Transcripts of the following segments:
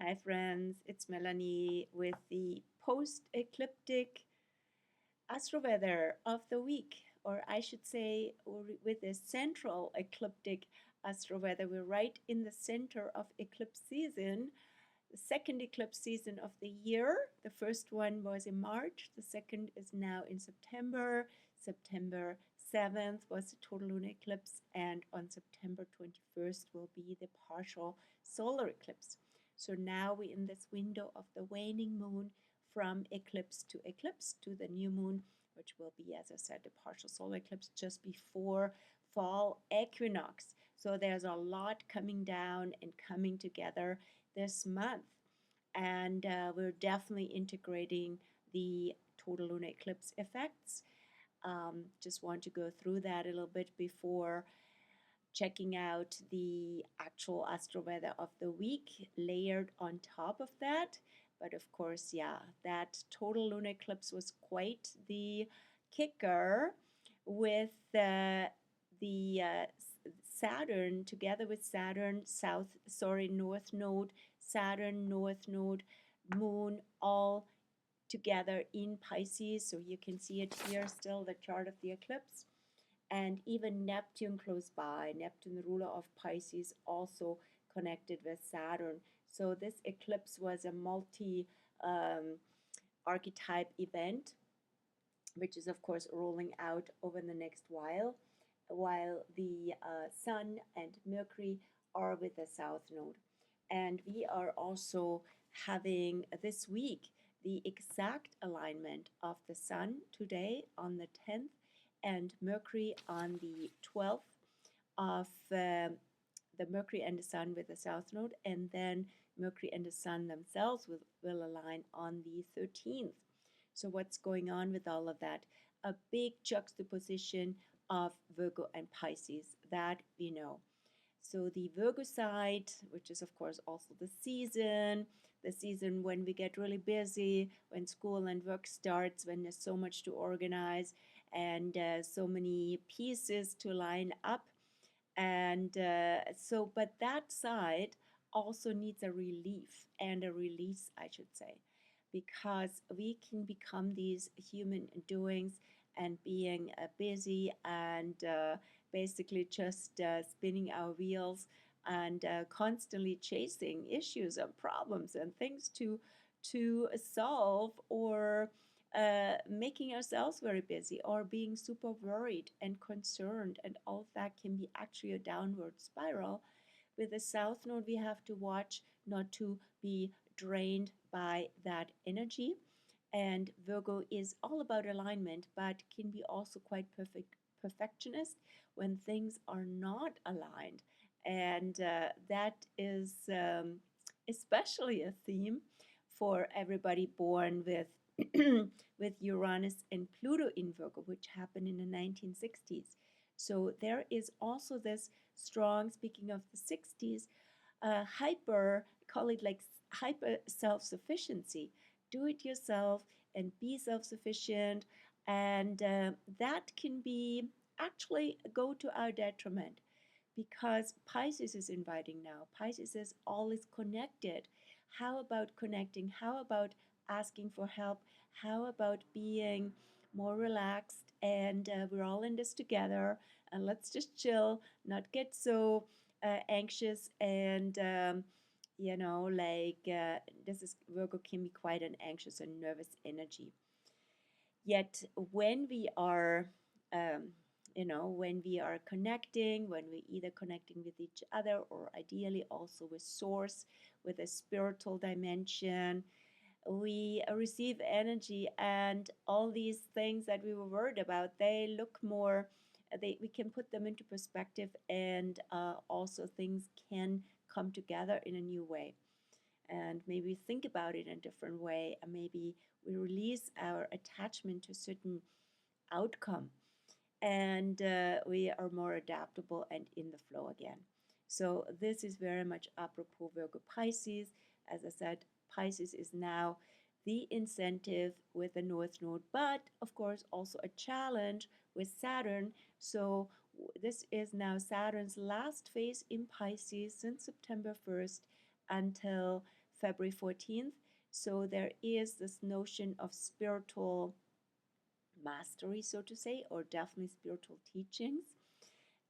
Hi friends, it's Melanie with the post-ecliptic astro weather of the week, or I should say with the central ecliptic astro weather. We're right in the center of eclipse season, the second eclipse season of the year. The first one was in March, the second is now in September. September 7th was the total lunar eclipse, and on September 21st will be the partial solar eclipse. So now we're in this window of the waning moon from eclipse to the new moon, which will be, as I said, the partial solar eclipse just before fall equinox. So there's a lot coming down and coming together this month. And we're definitely integrating the total lunar eclipse effects. Just want to go through that a little bit before checking out the actual astro weather of the week layered on top of that. But of course, yeah, that total lunar eclipse was quite the kicker with the Saturn together with Saturn north node, Saturn north node, moon all together in Pisces. So you can see it here still, the chart of the eclipse. And even Neptune close by, Neptune, the ruler of Pisces, also connected with Saturn. So this eclipse was a multi archetype event, which is of course rolling out over the next while the Sun and Mercury are with the South Node. And we are also having this week the exact alignment of the Sun today on the 10th and Mercury on the 12th of the Mercury and the Sun with the South Node, and then Mercury and the Sun themselves will align on the 13th. So what's going on with all of that? A big juxtaposition of Virgo and Pisces, that we know. So the Virgo side, which is of course also the season when we get really busy, when school and work starts, when there's so much to organize and so many pieces to line up. And but that side also needs a relief and a release, I should say, because we can become these human doings and being busy and basically just spinning our wheels and constantly chasing issues and problems and things to solve, or making ourselves very busy, or being super worried and concerned, and all of that can be actually a downward spiral. With the South Node, we have to watch not to be drained by that energy. And Virgo is all about alignment, but can be also quite perfectionist when things are not aligned. And that is especially a theme for everybody born with with Uranus and Pluto in Virgo, which happened in the 1960s. So there is also this strong, speaking of the 60s, call it like hyper self-sufficiency. Do it yourself and be self-sufficient. And that can be actually go to our detriment, because Pisces is inviting now. Pisces is all is connected. How about connecting? How about asking for help? How about being more relaxed? And we're all in this together. And let's just chill, not get so anxious and this is Virgo can be quite an anxious and nervous energy. Yet when we are when we are connecting, when we're either connecting with each other or ideally also with source, with a spiritual dimension, we receive energy, and all these things that we were worried about, they look more, we can put them into perspective, and also things can come together in a new way. And maybe think about it in a different way, and maybe we release our attachment to a certain outcome, and we are more adaptable and in the flow again. So this is very much apropos Virgo Pisces. As I said, Pisces is now the incentive with the North Node, but of course also a challenge with Saturn. So this is now Saturn's last phase in Pisces since September 1st until February 14th. So there is this notion of spiritual mastery, so to say, or definitely spiritual teachings.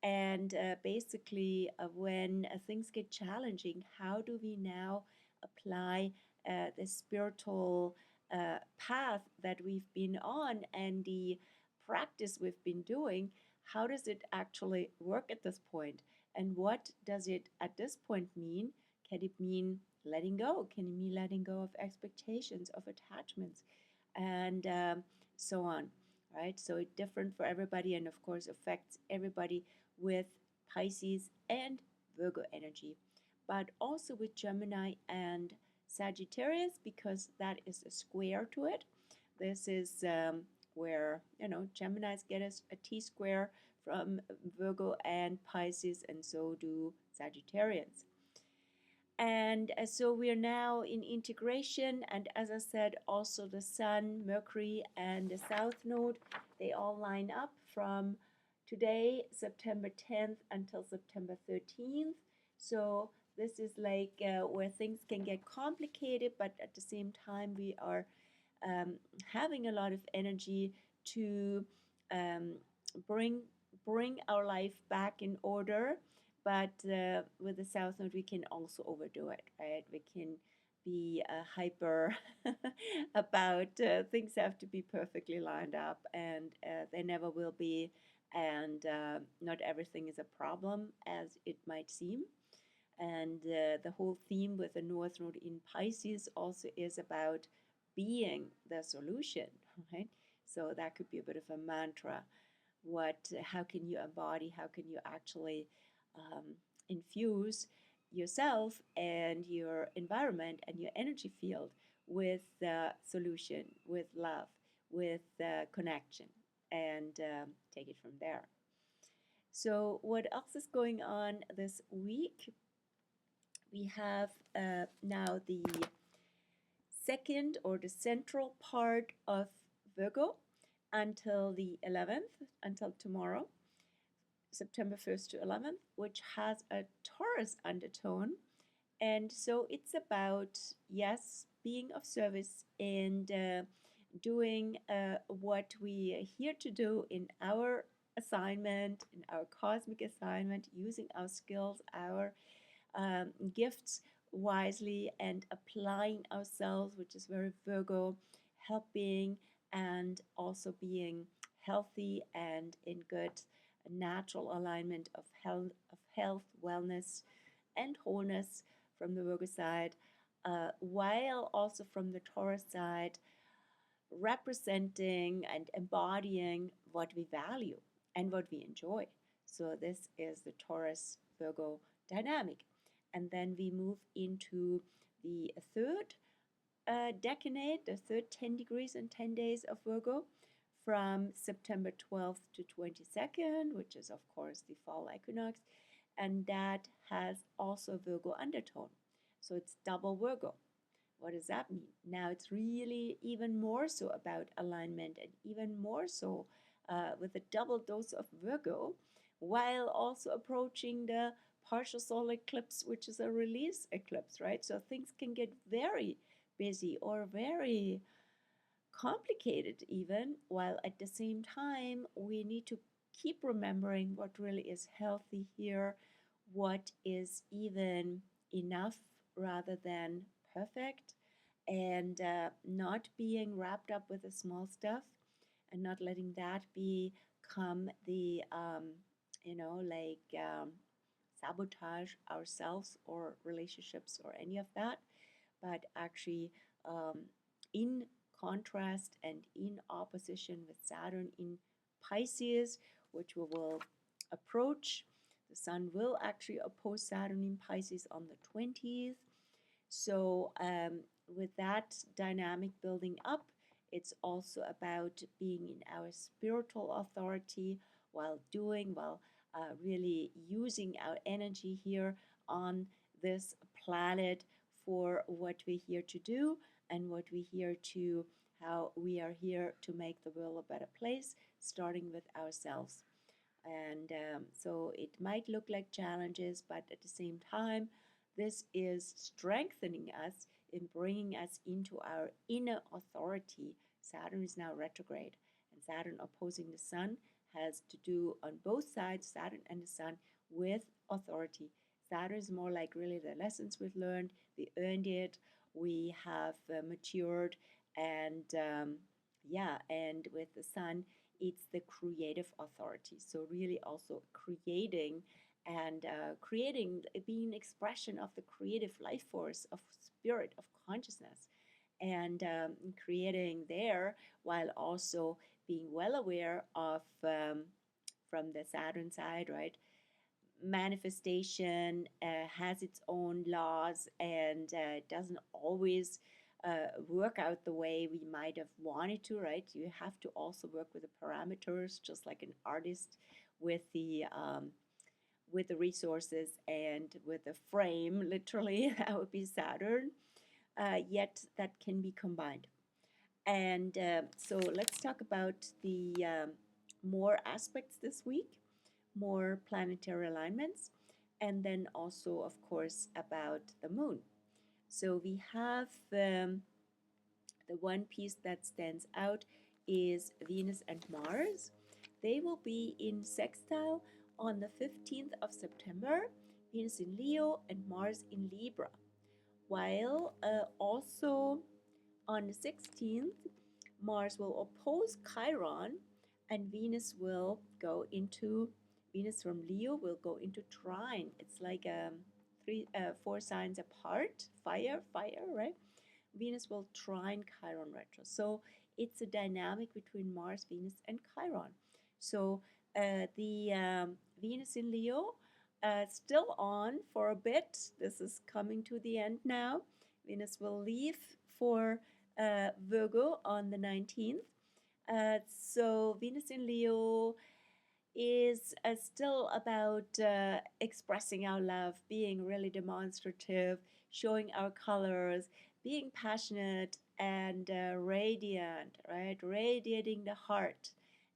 And basically, when things get challenging, how do we now apply the spiritual path that we've been on and the practice we've been doing? How does it actually work at this point? And what does it at this point mean? Can it mean letting go? Can it mean letting go of expectations, of attachments, and so on? Right? So it's different for everybody, and of course affects everybody with Pisces and Virgo energy, but also with Gemini and Sagittarius, because that is a square to it. This is where, you know, Geminis get a T square from Virgo and Pisces, and so do Sagittarians. And so we are now in integration, and as I said, also the Sun, Mercury, and the South Node, they all line up from today, September 10th, until September 13th. So this is like where things can get complicated, but at the same time, we are having a lot of energy to um, bring our life back in order. But with the South Node, we can also overdo it, right? We can be hyper about things have to be perfectly lined up, and they never will be. And not everything is a problem as it might seem. And the whole theme with the North Node in Pisces also is about being the solution, right? So that could be a bit of a mantra. How can you embody, how can you actually infuse yourself and your environment and your energy field with the solution, with love, with connection, and take it from there. So what else is going on this week? We have now the second or the central part of Virgo until the 11th, until tomorrow, September 1st to 11th, which has a Taurus undertone. And so it's about, yes, being of service and doing what we are here to do in our assignment, in our cosmic assignment, using our skills, our gifts wisely, and applying ourselves, which is very Virgo, helping and also being healthy and in good natural alignment of health, wellness, and wholeness from the Virgo side, while also from the Taurus side, representing and embodying what we value and what we enjoy. So this is the Taurus Virgo dynamic. And then we move into the third decanate, the third 10 degrees and 10 days of Virgo, from September 12th to 22nd, which is of course the fall equinox, and that has also Virgo undertone. So it's double Virgo. What does that mean? Now it's really even more so about alignment, and even more so with a double dose of Virgo, while also approaching the partial solar eclipse, which is a release eclipse, right? So things can get very busy or very complicated even, while at the same time we need to keep remembering what really is healthy here, what is even enough rather than perfect, and not being wrapped up with the small stuff, and not letting that become the sabotage ourselves or relationships or any of that, but actually in contrast and in opposition with Saturn in Pisces, which we will approach. The Sun will actually oppose Saturn in Pisces on the 20th. So with that dynamic building up, it's also about being in our spiritual authority while really using our energy here on this planet for what we're here to do, and how we are here to make the world a better place, starting with ourselves. And so it might look like challenges, but at the same time, this is strengthening us in bringing us into our inner authority. Saturn is now retrograde, and Saturn opposing the Sun has to do on both sides, Saturn and the Sun, with authority. Saturn is more like really the lessons we've learned, we earned it, we have matured, and yeah, and with the Sun, it's the creative authority. So really also creating and being expression of the creative life force of spirit of consciousness, and creating there while also being well aware of from the Saturn side, right? Manifestation has its own laws and doesn't always work out the way we might have wanted to, right? You have to also work with the parameters, just like an artist with the resources and with the frame, literally, that would be Saturn. Yet that can be combined. And so let's talk about the more aspects this week, more planetary alignments, and then also, of course, about the moon. So we have the one piece that stands out is Venus and Mars. They will be in sextile on the 15th of September, Venus in Leo and Mars in Libra. While also on the 16th, Mars will oppose Chiron and Venus will go into, Venus from Leo will go into trine. It's like 4 signs apart, fire, right? Venus will trine Chiron retro. So it's a dynamic between Mars, Venus, and Chiron. So the Venus in Leo still on for a bit. This is coming to the end now. Venus will leave for Virgo on the 19th. So Venus in Leo is still about expressing our love, being really demonstrative, showing our colors, being passionate and radiant, right? Radiating the heart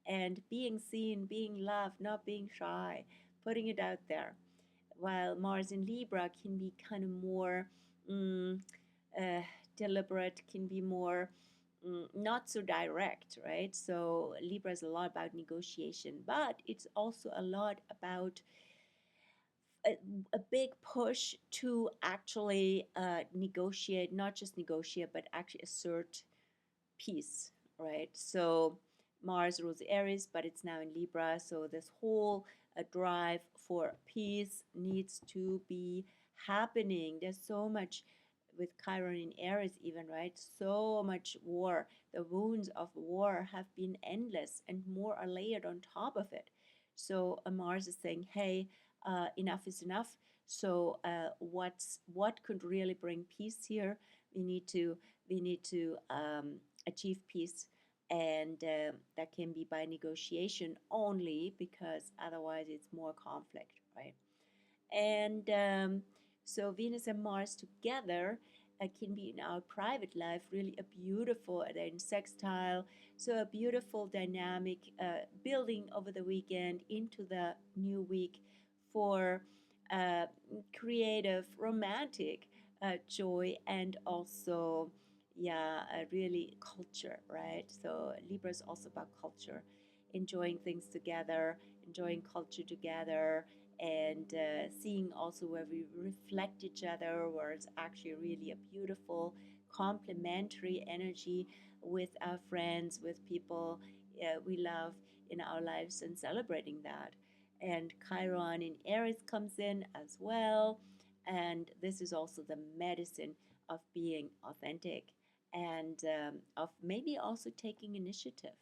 and being seen, being loved, not being shy, putting it out there. While Mars in Libra can be kind of more uh, deliberate, can be more not so direct, right? So Libra is a lot about negotiation, but it's also a lot about a big push to actually negotiate, not just negotiate, but actually assert peace, right? So Mars rules Aries, but it's now in Libra. So this whole drive for peace needs to be happening. There's so much with Chiron in Aries, even, right? So much war. The wounds of war have been endless, and more are layered on top of it. So Mars is saying, "Hey, enough is enough." So what could really bring peace here? We need to achieve peace, and that can be by negotiation only, because otherwise it's more conflict, right? And so Venus and Mars together can be in our private life really a beautiful, they're in sextile, so a beautiful dynamic building over the weekend into the new week for uh, creative, romantic joy, and also, yeah, really culture, right? So Libra is also about culture, enjoying things together, enjoying culture together, and seeing also where we reflect each other, where it's actually really a beautiful complementary energy with our friends, with people we love in our lives, and celebrating that. And Chiron in Aries comes in as well, and this is also the medicine of being authentic, and of maybe also taking initiative,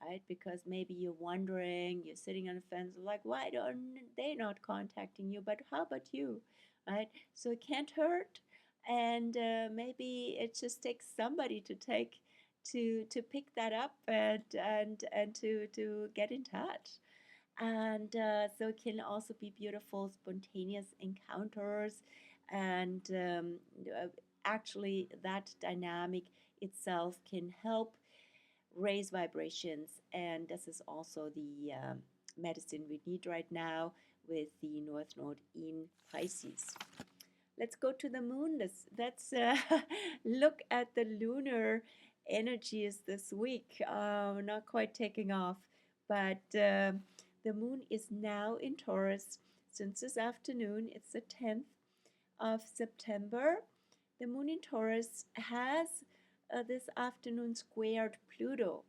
right? Because maybe you're wondering, you're sitting on the fence, like, why don't they not contacting you? But how about you, right? So it can't hurt, and maybe it just takes somebody to pick that up and to get in touch. And so it can also be beautiful, spontaneous encounters, and actually that dynamic itself can help raise vibrations, and this is also the medicine we need right now with the North Node in Pisces. let's go to the moon. Let's look at the lunar energies this week. Not quite taking off, but the moon is now in Taurus since this afternoon. It's the 10th of September. The moon in Taurus has this afternoon squared Pluto.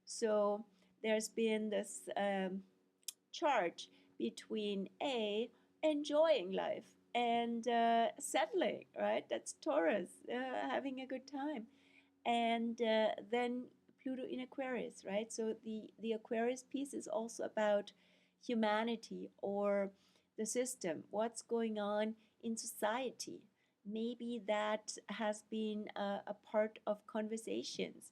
So there's been this charge between enjoying life and settling, right? That's Taurus, having a good time, and then Pluto in Aquarius, right? So the Aquarius piece is also about humanity or the system, what's going on in society. Maybe that has been a part of conversations,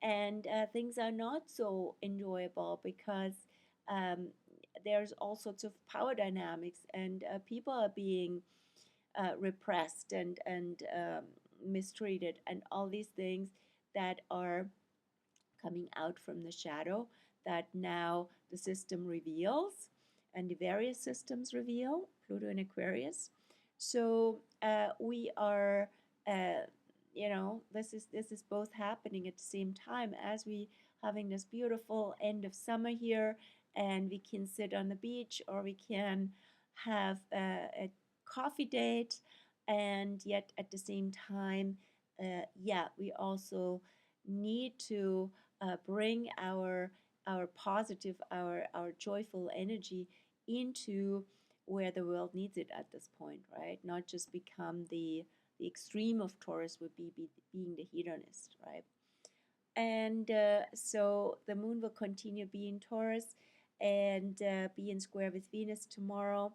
and things are not so enjoyable because um, there's all sorts of power dynamics, and people are being repressed and mistreated, and all these things that are coming out from the shadow that now the system reveals, and the various systems reveal Pluto and Aquarius. So we are, this is both happening at the same time as we having this beautiful end of summer here, and we can sit on the beach or we can have a coffee date, and yet at the same time, we also need to bring our positive, our joyful energy into where the world needs it at this point, right? Not just become the extreme of Taurus would be being the hedonist, right? And so the moon will continue being Taurus and be in square with Venus tomorrow.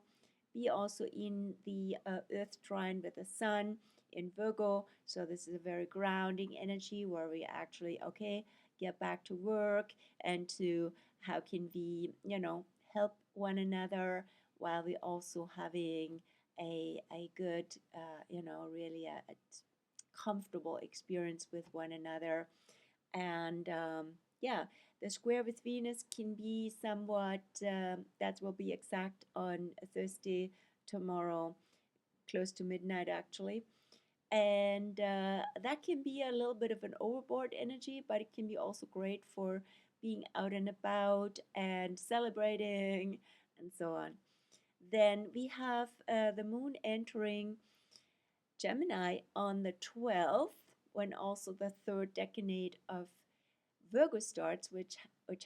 Be also in the Earth trine with the Sun in Virgo. So this is a very grounding energy where we actually, okay, get back to work and to how can we, help one another while we also having a good, really a comfortable experience with one another. And the square with Venus can be somewhat, that will be exact on Thursday, tomorrow, close to midnight actually. And that can be a little bit of an overboard energy, but it can be also great for being out and about and celebrating and so on. Then we have the moon entering Gemini on the 12th, when also the third decanate of Virgo starts, which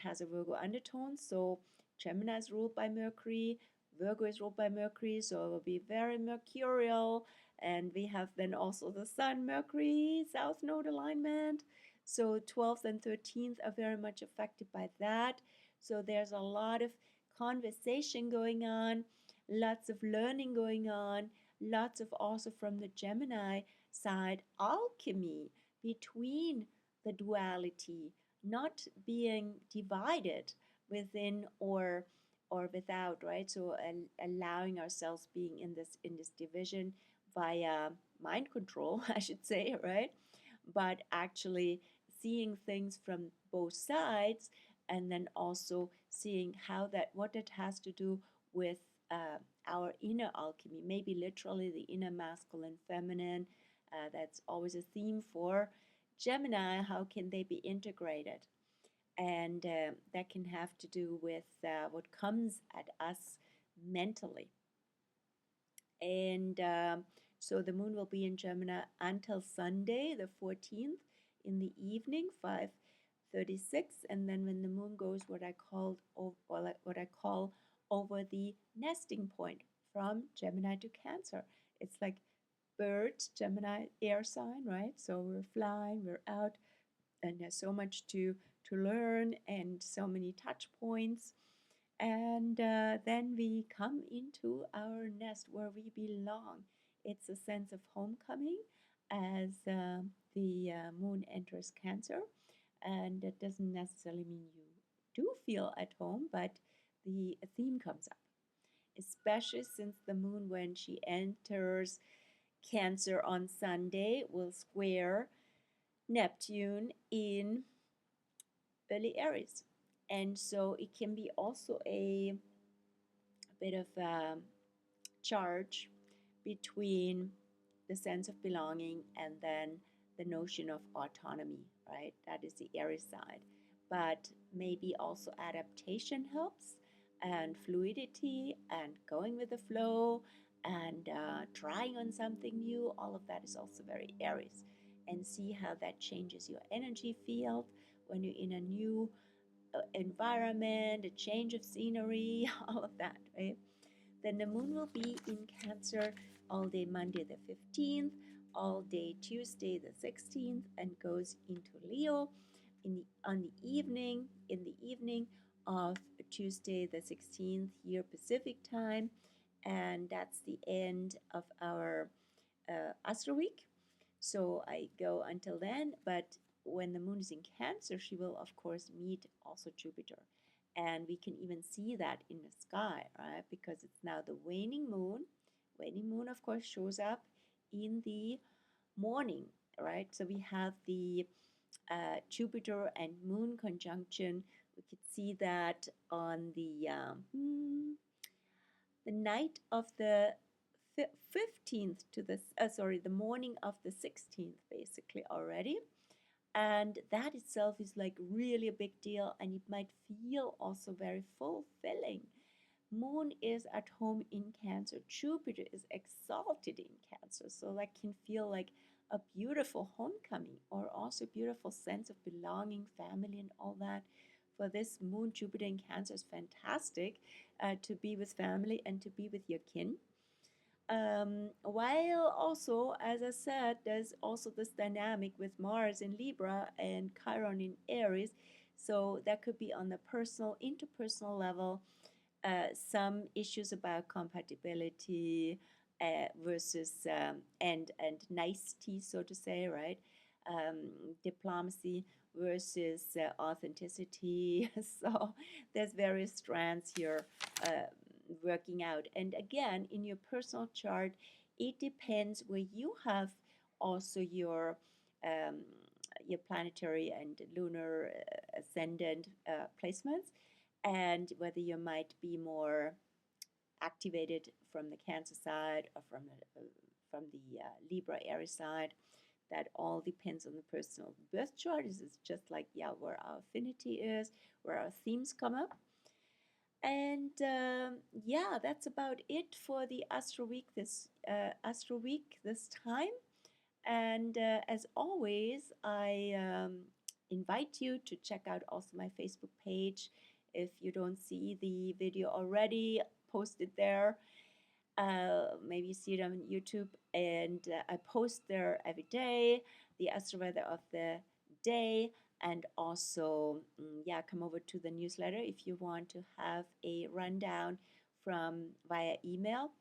has a Virgo undertone. So Gemini is ruled by Mercury, Virgo is ruled by Mercury, so it will be very mercurial. And we have then also the Sun Mercury South Node alignment. So 12th and 13th are very much affected by that. So there's a lot of conversation going on, lots of learning going on, lots of also from the Gemini side alchemy between the duality, not being divided within or without, right? So allowing ourselves being in this division via mind control, I should say, right? But actually seeing things from both sides, and then also seeing how that what it has to do with uh, our inner alchemy, maybe literally the inner masculine, feminine. That's always a theme for Gemini. How can they be integrated? And that can have to do with what comes at us mentally. And so the moon will be in Gemini until Sunday, the 14th, in the evening, 5:36, and then when the moon goes, what I call over the nesting point from Gemini to Cancer. It's like birds, Gemini air sign, right? So we're flying, we're out, and there's so much to learn and so many touch points. And then we come into our nest where we belong. It's a sense of homecoming as the moon enters Cancer. And it doesn't necessarily mean you do feel at home, but the theme comes up, especially since the moon, when she enters Cancer on Sunday, will square Neptune in early Aries. And so it can be also a bit of a charge between the sense of belonging and then the notion of autonomy, right? That is the Aries side. But maybe also adaptation helps, and fluidity, and going with the flow, and trying on something new. All of that is also very Aries. And see how that changes your energy field when you're in a new environment, a change of scenery, all of that, right? Then the moon will be in Cancer all day Monday the 15th, all day Tuesday the 16th, and goes into Leo in the evening of Tuesday the 16th here Pacific time, and that's the end of our Astro Week. So I go until then, but when the moon is in Cancer, she will of course meet also Jupiter. And we can even see that in the sky, right? Because it's now the waning moon. Waning moon, of course, shows up in the morning, right? So we have the Jupiter and moon conjunction. We could see that on the night of the 15th to the the morning of the 16th, basically already. And that itself is like really a big deal, and it might feel also very fulfilling. Moon is at home in Cancer, Jupiter is exalted in Cancer, so that can feel like a beautiful homecoming, or also a beautiful sense of belonging, family, and all that. For this moon, Jupiter in Cancer is fantastic to be with family and to be with your kin. While also, as I said, there's also this dynamic with Mars in Libra and Chiron in Aries. So that could be on the personal, interpersonal level, some issues about compatibility versus and nicety, so to say, right? Diplomacy versus authenticity. So there's various strands here working out. And again, in your personal chart, it depends where you have also um, your planetary and lunar ascendant placements, and whether you might be more activated from the Cancer side or from the Libra Aries side. That all depends on the personal birth chart. This is just like, yeah, where our affinity is, where our themes come up. And yeah, that's about it for the Astro Week this time. And as always, I invite you to check out also my Facebook page. If you don't see the video already, post it there. Maybe you see it on YouTube, and I post there every day the Astro Weather of the day, and also yeah, come over to the newsletter if you want to have a rundown from via email,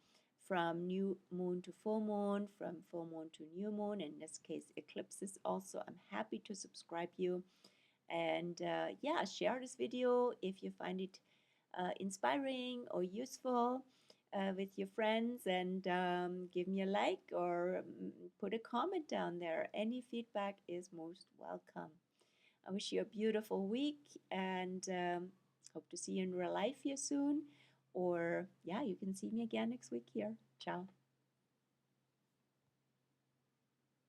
from new moon to full moon, from full moon to new moon, in this case eclipses also. I'm happy to subscribe you, and yeah, share this video if you find it inspiring or useful with your friends, and give me a like or put a comment down there. Any feedback is most welcome. I wish you a beautiful week, and hope to see you in real life here soon. Or yeah, you can see me again next week here. Ciao.